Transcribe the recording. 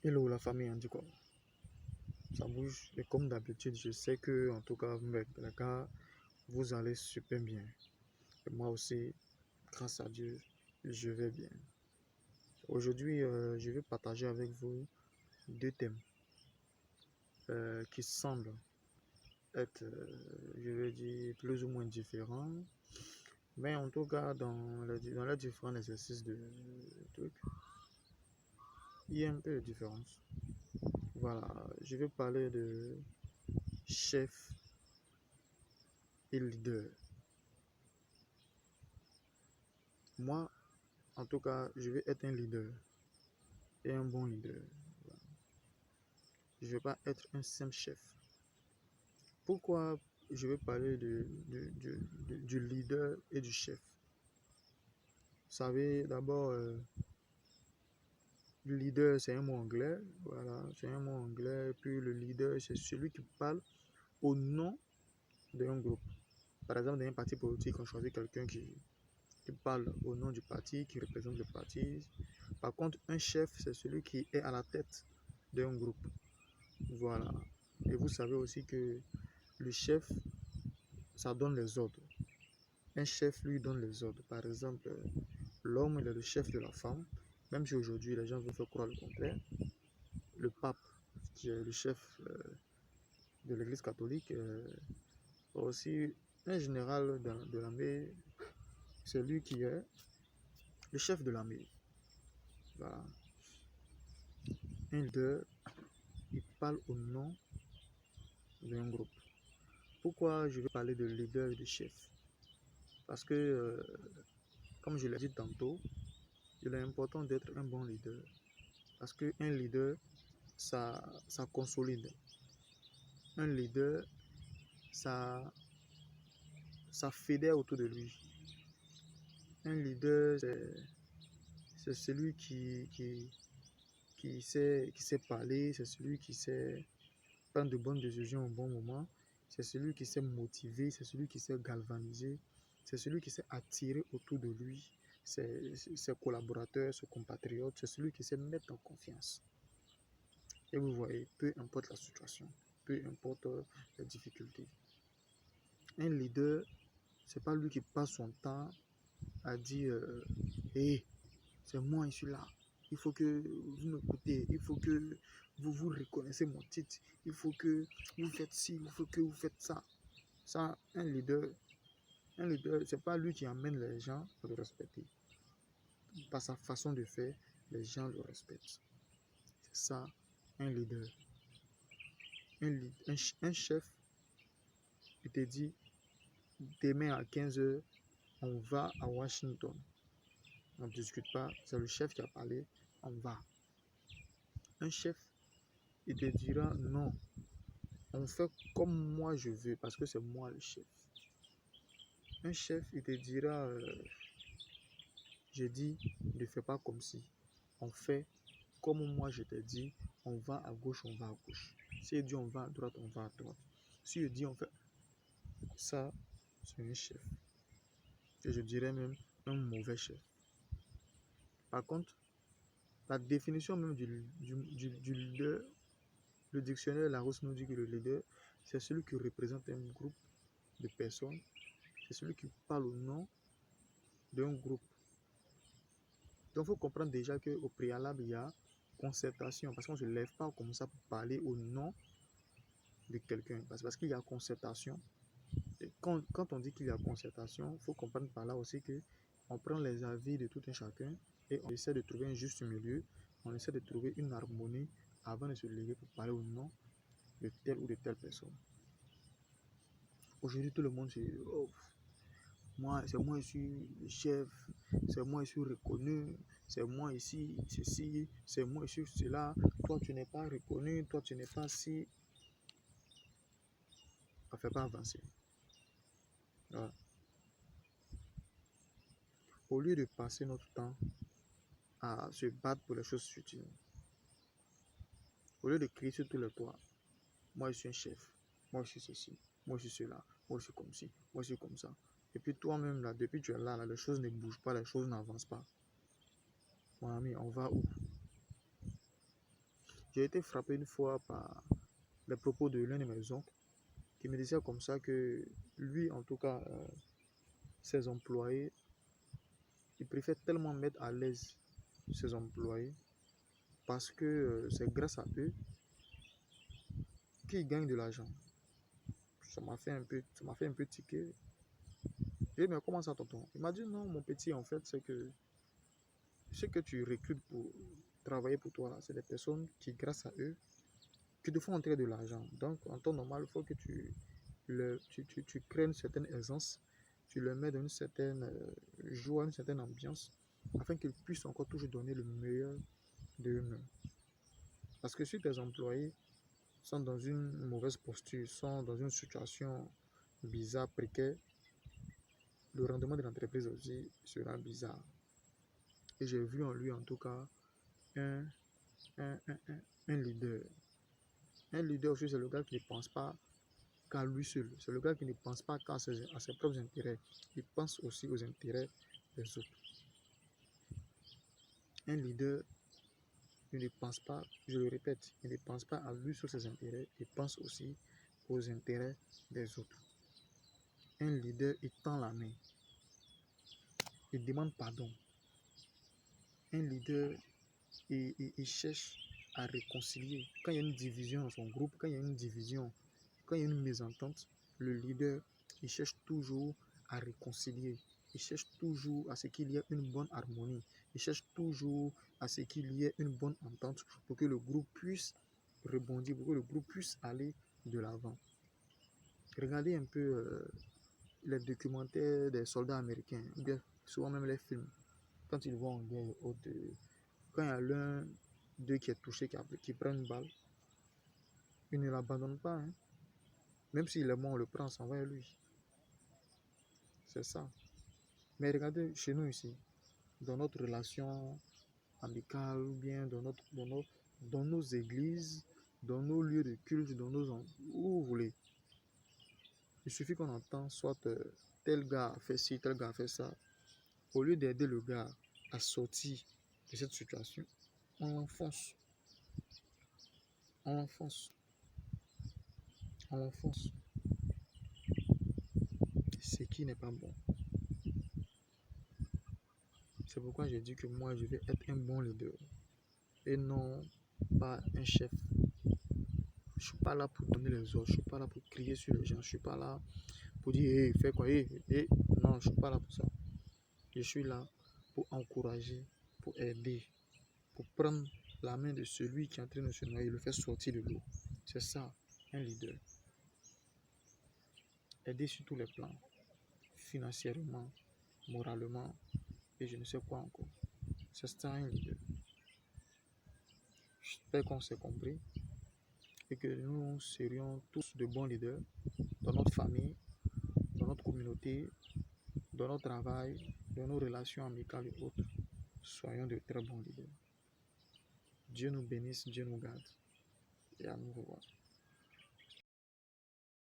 Hello la famille, on dit quoi? Ça bouge. Et comme d'habitude, je sais que en tout cas, les gars, vous allez super bien. Et moi aussi, grâce à Dieu, je vais bien. Aujourd'hui, je vais partager avec vous deux thèmes qui semblent être, je vais dire, plus ou moins différents. Mais en tout cas, dans les différents exercices de trucs, il y a un peu de différence. Voilà, je vais parler de chef et leader. Moi, en tout cas, je vais être un leader et un bon leader. Je ne vais pas être un simple chef. Pourquoi je vais parler du leader et du chef? Vous savez, d'abord, le leader, c'est un mot anglais. Voilà, c'est un mot anglais. Puis le leader, c'est celui qui parle au nom d'un groupe. Par exemple, dans un parti politique, on choisit quelqu'un qui parle au nom du parti, qui représente le parti. Par contre, un chef, c'est celui qui est à la tête d'un groupe. Voilà. Et vous savez aussi que le chef, ça donne les ordres. Un chef lui donne les ordres. Par exemple, l'homme, il est le chef de la femme. Même si aujourd'hui, les gens veulent faire croire le contraire. Le pape, qui est le chef de l'église catholique, aussi un général de l'armée, c'est lui qui est le chef de l'armée. Voilà. Un leader, il parle au nom d'un groupe. Pourquoi je vais parler de leader et de chef? Parce que, comme je l'ai dit tantôt, il est important d'être un bon leader. Parce qu'un leader, ça consolide. Un leader, ça, ça fédère autour de lui. Un leader, c'est celui qui sait parler, c'est celui qui sait prendre de bonnes décisions au bon moment, c'est celui qui sait motiver, c'est celui qui sait galvaniser, c'est celui qui sait attirer autour de lui ses collaborateurs, ses compatriotes, c'est celui qui sait mettre en confiance. Et vous voyez, peu importe la situation, peu importe les difficultés. Un leader, c'est pas lui qui passe son temps à dire hey, c'est moi, je suis là. Il faut que vous m'écoutez. Il faut que vous reconnaissez mon titre. Il faut que vous faites ci. Il faut que vous faites ça. Ça, un leader, c'est pas lui qui amène les gens à le respecter. Par sa façon de faire, les gens le respectent. C'est ça, un leader. Un chef, il te dit, demain à 15h, on va à Washington. On ne discute pas, c'est le chef qui a parlé, on va. Un chef, il te dira non, on fait comme moi je veux parce que c'est moi le chef. Un chef, il te dira je dis, ne fais pas comme si. On fait comme moi je te dis, on va à gauche, on va à gauche. S'il dit on va à droite, on va à droite. S'il dit on fait ça, c'est un chef. Et je dirais même un mauvais chef. Par contre, la définition même du leader, le dictionnaire Larousse nous dit que le leader, c'est celui qui représente un groupe de personnes, c'est celui qui parle au nom d'un groupe. Donc, il faut comprendre déjà qu'au préalable, il y a concertation, parce qu'on ne se lève pas comme ça pour parler au nom de quelqu'un, parce qu'il y a concertation. Et quand on dit qu'il y a concertation, il faut comprendre par là aussi que on prend les avis de tout un chacun et on essaie de trouver un juste milieu, on essaie de trouver une harmonie avant de se lever pour parler au nom de telle ou de telle personne. Aujourd'hui, tout le monde dit oh, c'est moi ici le chef, c'est moi ici reconnu, c'est moi ici ceci, c'est moi ici cela, toi tu n'es pas reconnu, toi tu n'es pas si. Ça ne fait pas avancer. Voilà. Au lieu de passer notre temps à se battre pour les choses futiles, au lieu de crier sur tous les toits, moi je suis un chef, moi je suis ceci, moi je suis cela, moi je suis comme ci, moi je suis comme ça. Et puis toi-même là, depuis que tu es là, les choses ne bougent pas, les choses n'avancent pas. Mon ami, on va où? J'ai été frappé une fois par les propos de l'un de mes oncles qui me disait comme ça que lui, en tout cas, ses employés, il préfère tellement mettre à l'aise ses employés parce que c'est grâce à eux qu'ils gagnent de l'argent. Ça m'a fait un peu tiquer. J'ai dit, mais comment ça, tonton? Il m'a dit, non, mon petit, en fait, c'est que ce que tu recrutes pour travailler pour toi, c'est des personnes qui, grâce à eux, qui te font entrer de l'argent. Donc, en temps normal, il faut que tu crées une certaine aisance, tu le mets dans une certaine joie, une certaine ambiance, afin qu'ils puissent encore toujours donner le meilleur d'eux-mêmes. Parce que si tes employés sont dans une mauvaise posture, sont dans une situation bizarre, précaire, le rendement de l'entreprise aussi sera bizarre. Et j'ai vu en lui, en tout cas, un, un, un, un leader. Un leader aussi, c'est le gars qui ne pense pas qu'à lui seul. C'est le gars qui ne pense pas qu'à ses propres intérêts. Il pense aussi aux intérêts des autres. Un leader, il ne pense pas, je le répète, il ne pense pas à lui sur ses intérêts, il pense aussi aux intérêts des autres. Un leader, il tend la main, il demande pardon. Un leader, il cherche à réconcilier. Quand il y a une division dans son groupe, quand il y a une division, quand il y a une mésentente, le leader, il cherche toujours à réconcilier. Il cherche toujours à ce qu'il y ait une bonne harmonie. Il cherche toujours à ce qu'il y ait une bonne entente pour que le groupe puisse rebondir, pour que le groupe puisse aller de l'avant. Regardez un peu les documentaires des soldats américains, ou bien souvent même les films. Quand ils vont en guerre haute, quand il y a l'un d'eux qui est touché, qui prend une balle, il ne l'abandonne pas. Hein. Même s'il est mort, on le prend, on s'en va à lui. C'est ça. Mais regardez chez nous ici, dans notre relation amicale, ou bien dans nos églises, dans nos lieux de culte, où vous voulez. Il suffit qu'on entend soit tel gars a fait ci, tel gars a fait ça. Au lieu d'aider le gars à sortir de cette situation, on l'enfonce. On l'enfonce. On l'enfonce. Ce qui n'est pas bon. C'est pourquoi j'ai dit que moi, je vais être un bon leader. Et non pas un chef. Je ne suis pas là pour donner les ordres. Je ne suis pas là pour crier sur les gens. Je ne suis pas là pour dire, hey, fais quoi, hey, hey. Non, je ne suis pas là pour ça. Je suis là pour encourager, pour aider, pour prendre la main de celui qui est en train de se noyer et le faire sortir de l'eau. C'est ça, un leader. Aider sur tous les plans, financièrement, moralement, et je ne sais quoi encore. C'est ça, un leader. J'espère qu'on s'est compris et que nous serions tous de bons leaders dans notre famille, dans notre communauté, dans notre travail, dans nos relations amicales et autres. Soyons de très bons leaders. Dieu nous bénisse, Dieu nous garde et à nous revoir.